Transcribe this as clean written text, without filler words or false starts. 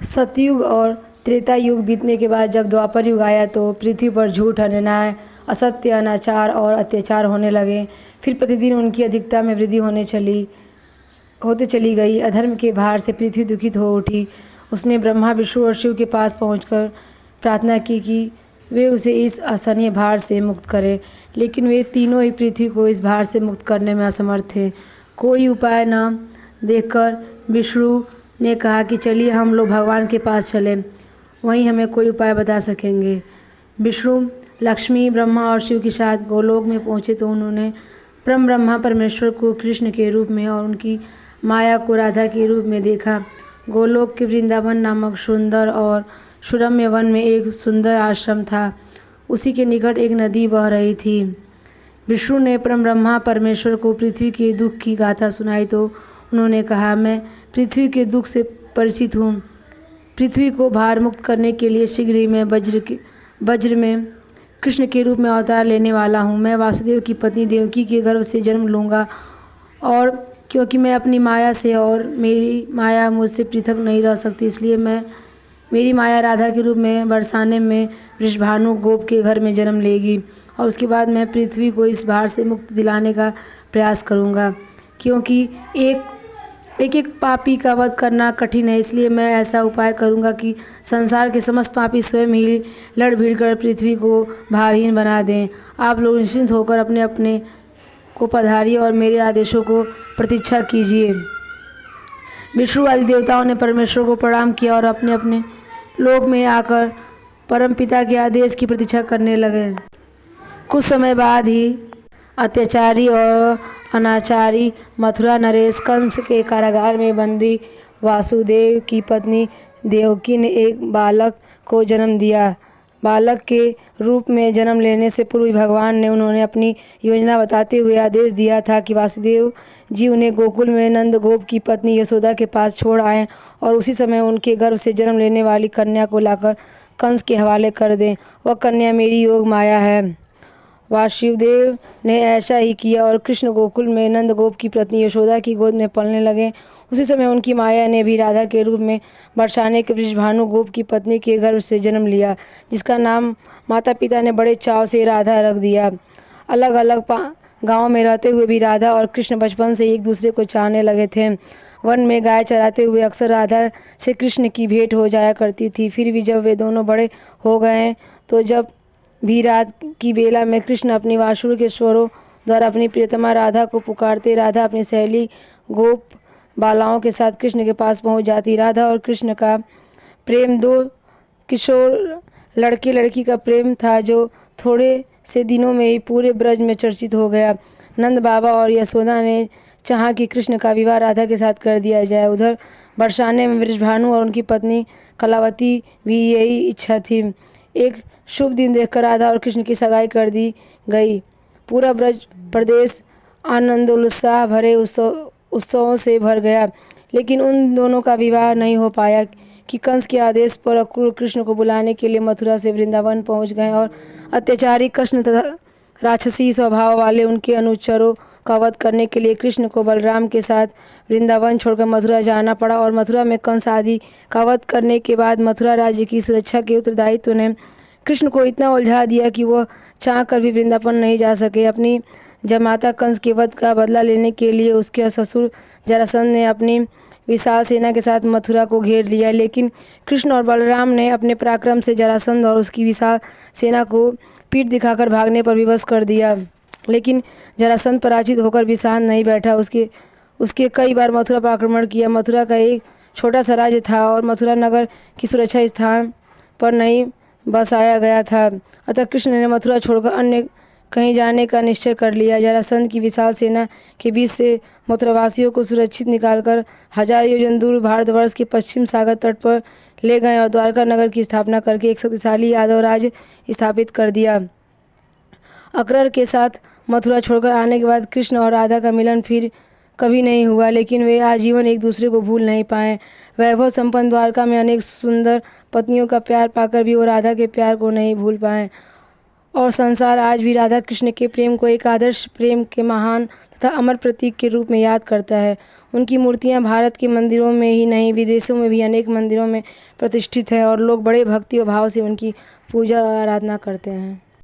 सतयुग और त्रेता युग बीतने के बाद जब द्वापर युग आया तो पृथ्वी पर झूठ, अन्याय, असत्य, अनाचार और अत्याचार होने लगे। फिर प्रतिदिन उनकी अधिकता में वृद्धि होते चली गई। अधर्म के भार से पृथ्वी दुखित हो उठी। उसने ब्रह्मा, विष्णु और शिव के पास पहुंचकर प्रार्थना की कि वे उसे इस असहनीय भार से मुक्त करें, लेकिन वे तीनों ही पृथ्वी को इस भार से मुक्त करने में असमर्थ थे। कोई उपाय न देखकर विष्णु ने कहा कि चलिए हम लोग भगवान के पास चलें, वहीं हमें कोई उपाय बता सकेंगे। विष्णु, लक्ष्मी, ब्रह्मा और शिव के साथ गोलोक में पहुँचे तो उन्होंने परम ब्रह्मा परमेश्वर को कृष्ण के रूप में और उनकी माया को राधा के रूप में देखा। गोलोक के वृंदावन नामक सुंदर और सुरम्य वन में एक सुंदर आश्रम था। उसी के निकट एक नदी बह रही थी। विष्णु ने परम ब्रह्मा परमेश्वर को पृथ्वी के दुख की गाथा सुनाई तो उन्होंने कहा, मैं पृथ्वी के दुख से परिचित हूँ। पृथ्वी को भार मुक्त करने के लिए शीघ्र ही मैं वज्र में कृष्ण के रूप में अवतार लेने वाला हूँ। मैं वासुदेव की पत्नी देवकी के गर्भ से जन्म लूँगा, और क्योंकि मैं अपनी माया से और मेरी माया मुझसे पृथक नहीं रह सकती, इसलिए मेरी माया राधा के रूप में बरसाने में वृषभानु गोप के घर में जन्म लेगी, और उसके बाद मैं पृथ्वी को इस भार से मुक्त दिलाने का प्रयास करूँगा। क्योंकि एक पापी का वध करना कठिन है, इसलिए मैं ऐसा उपाय करूँगा कि संसार के समस्त पापी स्वयं ही लड़ भिड़ कर पृथ्वी को भारहीन बना दें। आप लोग निश्चिंत होकर अपने अपने को पधारिए और मेरे आदेशों को प्रतीक्षा कीजिए। विष्णु आदि देवताओं ने परमेश्वर को प्रणाम किया और अपने अपने लोक में आकर परम पिता के आदेश की प्रतीक्षा करने लगे। कुछ समय बाद ही अत्याचारी और अनाचारी मथुरा नरेश कंस के कारागार में बंदी वासुदेव की पत्नी देवकी ने एक बालक को जन्म दिया। बालक के रूप में जन्म लेने से पूर्व भगवान ने उन्होंने अपनी योजना बताते हुए आदेश दिया था कि वासुदेव जी उन्हें गोकुल में नंद गोप की पत्नी यशोदा के पास छोड़ आएं और उसी समय उनके गर्भ से जन्म लेने वाली कन्या को लाकर कंस के हवाले कर दें। वह कन्या मेरी योग माया है। वासुदेव ने ऐसा ही किया और कृष्ण गोकुल में नंद गोप की पत्नी यशोदा की गोद में पलने लगे। उसी समय उनकी माया ने भी राधा के रूप में बरसाने के वृषभानु गोप की पत्नी के गर्भ से जन्म लिया, जिसका नाम माता पिता ने बड़े चाव से राधा रख दिया। अलग अलग गाँव में रहते हुए भी राधा और कृष्ण बचपन से एक दूसरे को चाहने लगे थे। वन में गाय चराते हुए अक्सर राधा से कृष्ण की भेंट हो जाया करती थी। फिर भी जब वे दोनों बड़े हो गए तो जब भी रात की बेला में कृष्ण अपनी वासुर के स्वरों द्वारा अपनी प्रियतमा राधा को पुकारते, राधा अपनी सहेली गोप बालाओं के साथ कृष्ण के पास पहुंच जाती। राधा और कृष्ण का प्रेम दो किशोर लड़के लड़की का प्रेम था, जो थोड़े से दिनों में ही पूरे ब्रज में चर्चित हो गया। नंद बाबा और यशोदा ने चाहा कि कृष्ण का विवाह राधा के साथ कर दिया जाए। उधर बरसाने में वृषभानु और उनकी पत्नी कलावती भी यही इच्छा थी। एक शुभ दिन देखकर राधा और कृष्ण की सगाई कर दी गई। पूरा ब्रज प्रदेश आनंदोल्लास भरे उत्सवों से भर गया, लेकिन उन दोनों का विवाह नहीं हो पाया कि कंस के आदेश पर अक्रूर कृष्ण को बुलाने के लिए मथुरा से वृंदावन पहुंच गए और अत्याचारी कृष्ण तथा राक्षसी स्वभाव वाले उनके अनुचरों का वध करने के लिए कृष्ण को बलराम के साथ वृंदावन छोड़कर मथुरा जाना पड़ा। और मथुरा में कंस आदि का वध करने के बाद मथुरा राज्य की सुरक्षा के उत्तरदायित्व ने कृष्ण को इतना उलझा दिया कि वह चाह कर भी वृंदावन नहीं जा सके। अपनी जमाता कंस के वध का बदला लेने के लिए उसके ससुर जरासंध ने अपनी विशाल सेना के साथ मथुरा को घेर लिया, लेकिन कृष्ण और बलराम ने अपने पराक्रम से जरासंध और उसकी विशाल सेना को पीठ दिखाकर भागने पर विवश कर दिया। लेकिन जरासंध पराजित होकर भी शांत नहीं बैठा। उसके कई बार मथुरा पर आक्रमण किया। मथुरा का एक छोटा सा राज्य था और मथुरा नगर की सुरक्षा स्थान पर नहीं बसाया गया था, अतः कृष्ण ने मथुरा छोड़कर अन्य कहीं जाने का निश्चय कर लिया। जरासंध की विशाल सेना के बीच से मथुरावासियों को सुरक्षित निकालकर 1000 योजन दूर भारतवर्ष के पश्चिम सागर तट पर ले गए और द्वारका नगर की स्थापना करके एक शक्तिशाली यादव राज्य स्थापित कर दिया। अक्रर के साथ मथुरा छोड़कर आने के बाद कृष्ण और राधा का मिलन फिर कभी नहीं हुआ, लेकिन वे आजीवन एक दूसरे को भूल नहीं पाए। वैभव संपन्न द्वारका में अनेक सुंदर पत्नियों का प्यार पाकर भी वो राधा के प्यार को नहीं भूल पाए, और संसार आज भी राधा कृष्ण के प्रेम को एक आदर्श प्रेम के महान तथा अमर प्रतीक के रूप में याद करता है। उनकी मूर्तियाँ भारत के मंदिरों में ही नहीं विदेशों में भी अनेक मंदिरों में प्रतिष्ठित है और लोग बड़े भक्ति और भाव से उनकी पूजा आराधना करते हैं।